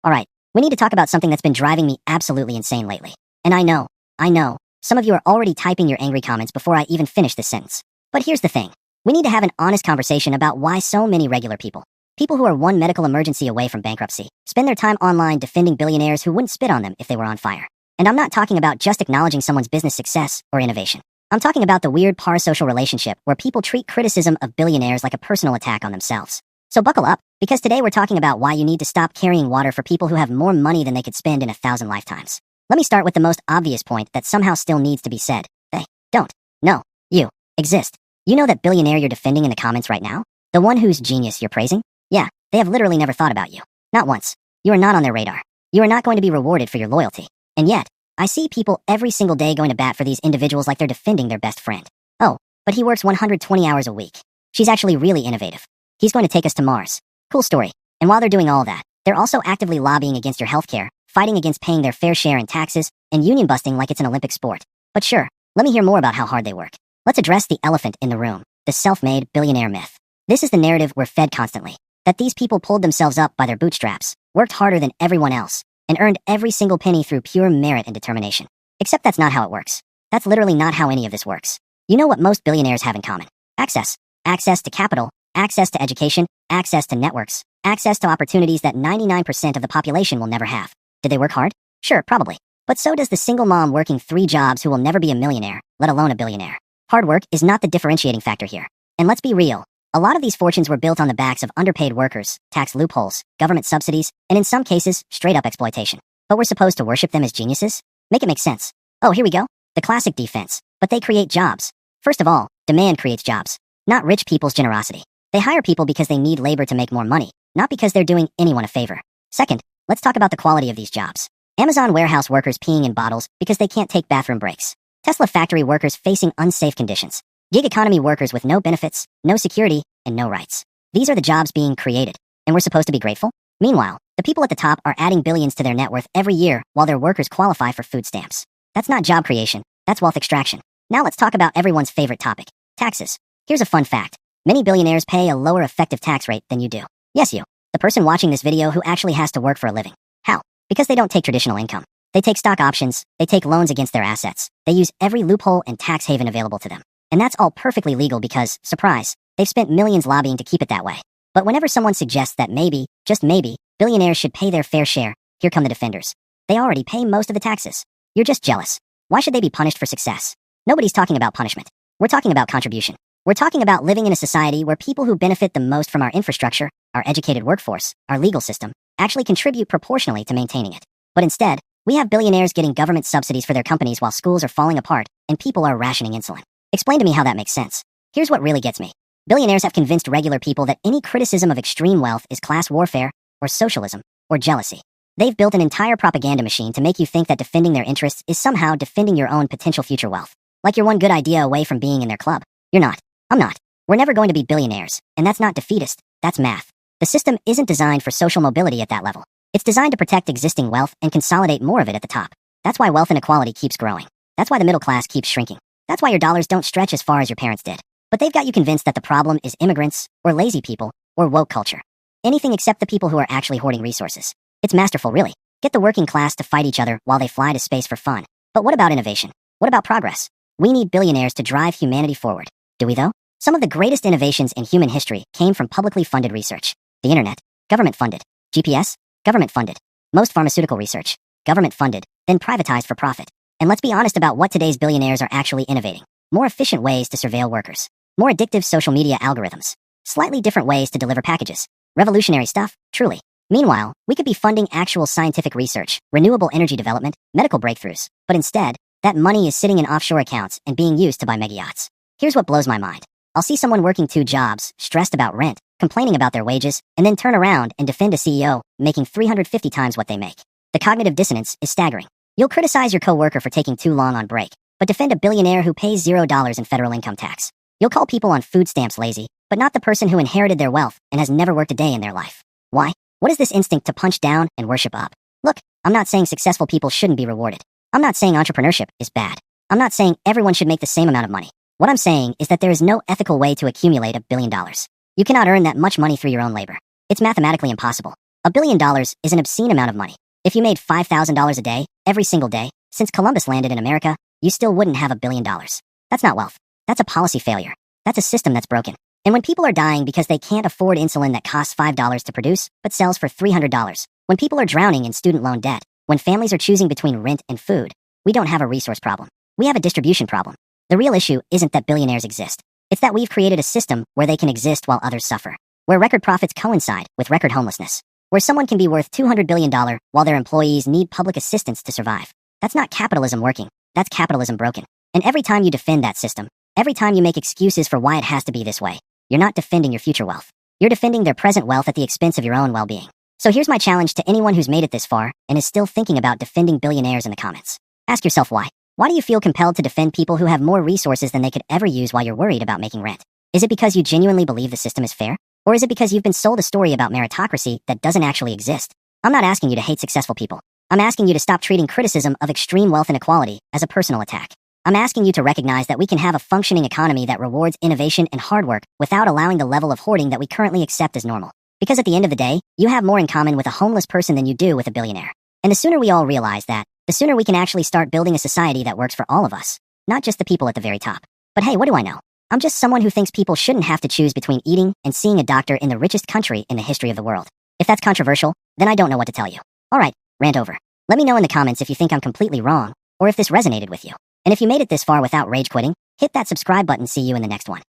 Alright, we need to talk about something that's been driving me absolutely insane lately. And I know, some of you are already typing your angry comments before I even finish this sentence. But here's the thing. We need to have an honest conversation about why so many regular people who are one medical emergency away from bankruptcy, spend their time online defending billionaires who wouldn't spit on them if they were on fire. And I'm not talking about just acknowledging someone's business success or innovation. I'm talking about the weird parasocial relationship where people treat criticism of billionaires like a personal attack on themselves. So buckle up, because today we're talking about why you need to stop carrying water for people who have more money than they could spend in 1,000 lifetimes. Let me start with the most obvious point that somehow still needs to be said. They don't. No, you exist. You know that billionaire you're defending in the comments right now? The one whose genius you're praising? Yeah, they have literally never thought about you. Not once. You are not on their radar. You are not going to be rewarded for your loyalty. And yet, I see people every single day going to bat for these individuals like they're defending their best friend. Oh, but he works 120 hours a week. She's actually really innovative. He's going to take us to Mars. Cool story. And while they're doing all that, they're also actively lobbying against your healthcare, fighting against paying their fair share in taxes, and union busting like it's an Olympic sport. But sure, let me hear more about how hard they work. Let's address the elephant in the room, the self-made billionaire myth. This is the narrative we're fed constantly, that these people pulled themselves up by their bootstraps, worked harder than everyone else, and earned every single penny through pure merit and determination. Except that's not how it works. That's literally not how any of this works. You know what most billionaires have in common? Access. Access to capital, access to education, access to networks, access to opportunities that 99% of the population will never have. Did they work hard? Sure, probably. But so does the single mom working 3 jobs who will never be a millionaire, let alone a billionaire. Hard work is not the differentiating factor here. And let's be real. A lot of these fortunes were built on the backs of underpaid workers, tax loopholes, government subsidies, and in some cases, straight-up exploitation. But we're supposed to worship them as geniuses? Make it make sense. Oh, here we go. The classic defense. But they create jobs. First of all, demand creates jobs, not rich people's generosity. They hire people because they need labor to make more money, not because they're doing anyone a favor. Second, let's talk about the quality of these jobs. Amazon warehouse workers peeing in bottles because they can't take bathroom breaks. Tesla factory workers facing unsafe conditions. Gig economy workers with no benefits, no security, and no rights. These are the jobs being created, and we're supposed to be grateful? Meanwhile, the people at the top are adding billions to their net worth every year while their workers qualify for food stamps. That's not job creation, that's wealth extraction. Now let's talk about everyone's favorite topic, taxes. Here's a fun fact. Many billionaires pay a lower effective tax rate than you do. Yes, you, the person watching this video who actually has to work for a living. How? Because they don't take traditional income. They take stock options, they take loans against their assets, they use every loophole and tax haven available to them. And that's all perfectly legal because, surprise, they've spent millions lobbying to keep it that way. But whenever someone suggests that maybe, just maybe, billionaires should pay their fair share, here come the defenders. They already pay most of the taxes. You're just jealous. Why should they be punished for success? Nobody's talking about punishment. We're talking about contribution. We're talking about living in a society where people who benefit the most from our infrastructure, our educated workforce, our legal system, actually contribute proportionally to maintaining it. But instead, we have billionaires getting government subsidies for their companies while schools are falling apart and people are rationing insulin. Explain to me how that makes sense. Here's what really gets me. Billionaires have convinced regular people that any criticism of extreme wealth is class warfare, or socialism, or jealousy. They've built an entire propaganda machine to make you think that defending their interests is somehow defending your own potential future wealth. Like you're one good idea away from being in their club. You're not. I'm not. We're never going to be billionaires, and that's not defeatist, that's math. The system isn't designed for social mobility at that level. It's designed to protect existing wealth and consolidate more of it at the top. That's why wealth inequality keeps growing. That's why the middle class keeps shrinking. That's why your dollars don't stretch as far as your parents did. But they've got you convinced that the problem is immigrants, or lazy people, or woke culture. Anything except the people who are actually hoarding resources. It's masterful, really. Get the working class to fight each other while they fly to space for fun. But what about innovation? What about progress? We need billionaires to drive humanity forward. Do we though? Some of the greatest innovations in human history came from publicly funded research. The internet, government funded. GPS, government funded. Most pharmaceutical research, government funded, then privatized for profit. And let's be honest about what today's billionaires are actually innovating. More efficient ways to surveil workers. More addictive social media algorithms. Slightly different ways to deliver packages. Revolutionary stuff, truly. Meanwhile, we could be funding actual scientific research, renewable energy development, medical breakthroughs. But instead, that money is sitting in offshore accounts and being used to buy mega yachts. Here's what blows my mind. I'll see someone working 2 jobs, stressed about rent, complaining about their wages, and then turn around and defend a CEO making 350 times what they make. The cognitive dissonance is staggering. You'll criticize your coworker for taking too long on break, but defend a billionaire who pays $0 in federal income tax. You'll call people on food stamps lazy, but not the person who inherited their wealth and has never worked a day in their life. Why? What is this instinct to punch down and worship up? Look, I'm not saying successful people shouldn't be rewarded. I'm not saying entrepreneurship is bad. I'm not saying everyone should make the same amount of money. What I'm saying is that there is no ethical way to accumulate $1 billion. You cannot earn that much money through your own labor. It's mathematically impossible. $1 billion is an obscene amount of money. If you made $5,000 a day, every single day, since Columbus landed in America, you still wouldn't have $1 billion. That's not wealth. That's a policy failure. That's a system that's broken. And when people are dying because they can't afford insulin that costs $5 to produce, but sells for $300, when people are drowning in student loan debt, when families are choosing between rent and food, we don't have a resource problem. We have a distribution problem. The real issue isn't that billionaires exist. It's that we've created a system where they can exist while others suffer, where record profits coincide with record homelessness, where someone can be worth $200 billion while their employees need public assistance to survive. That's not capitalism working. That's capitalism broken. And every time you defend that system, every time you make excuses for why it has to be this way, you're not defending your future wealth. You're defending their present wealth at the expense of your own well-being. So here's my challenge to anyone who's made it this far and is still thinking about defending billionaires in the comments. Ask yourself why. Why do you feel compelled to defend people who have more resources than they could ever use while you're worried about making rent? Is it because you genuinely believe the system is fair? Or is it because you've been sold a story about meritocracy that doesn't actually exist? I'm not asking you to hate successful people. I'm asking you to stop treating criticism of extreme wealth inequality as a personal attack. I'm asking you to recognize that we can have a functioning economy that rewards innovation and hard work without allowing the level of hoarding that we currently accept as normal. Because at the end of the day, you have more in common with a homeless person than you do with a billionaire. And the sooner we all realize that, the sooner we can actually start building a society that works for all of us, not just the people at the very top. But hey, what do I know? I'm just someone who thinks people shouldn't have to choose between eating and seeing a doctor in the richest country in the history of the world. If that's controversial, then I don't know what to tell you. Alright, rant over. Let me know in the comments if you think I'm completely wrong, or if this resonated with you. And if you made it this far without rage quitting, hit that subscribe button. See you in the next one.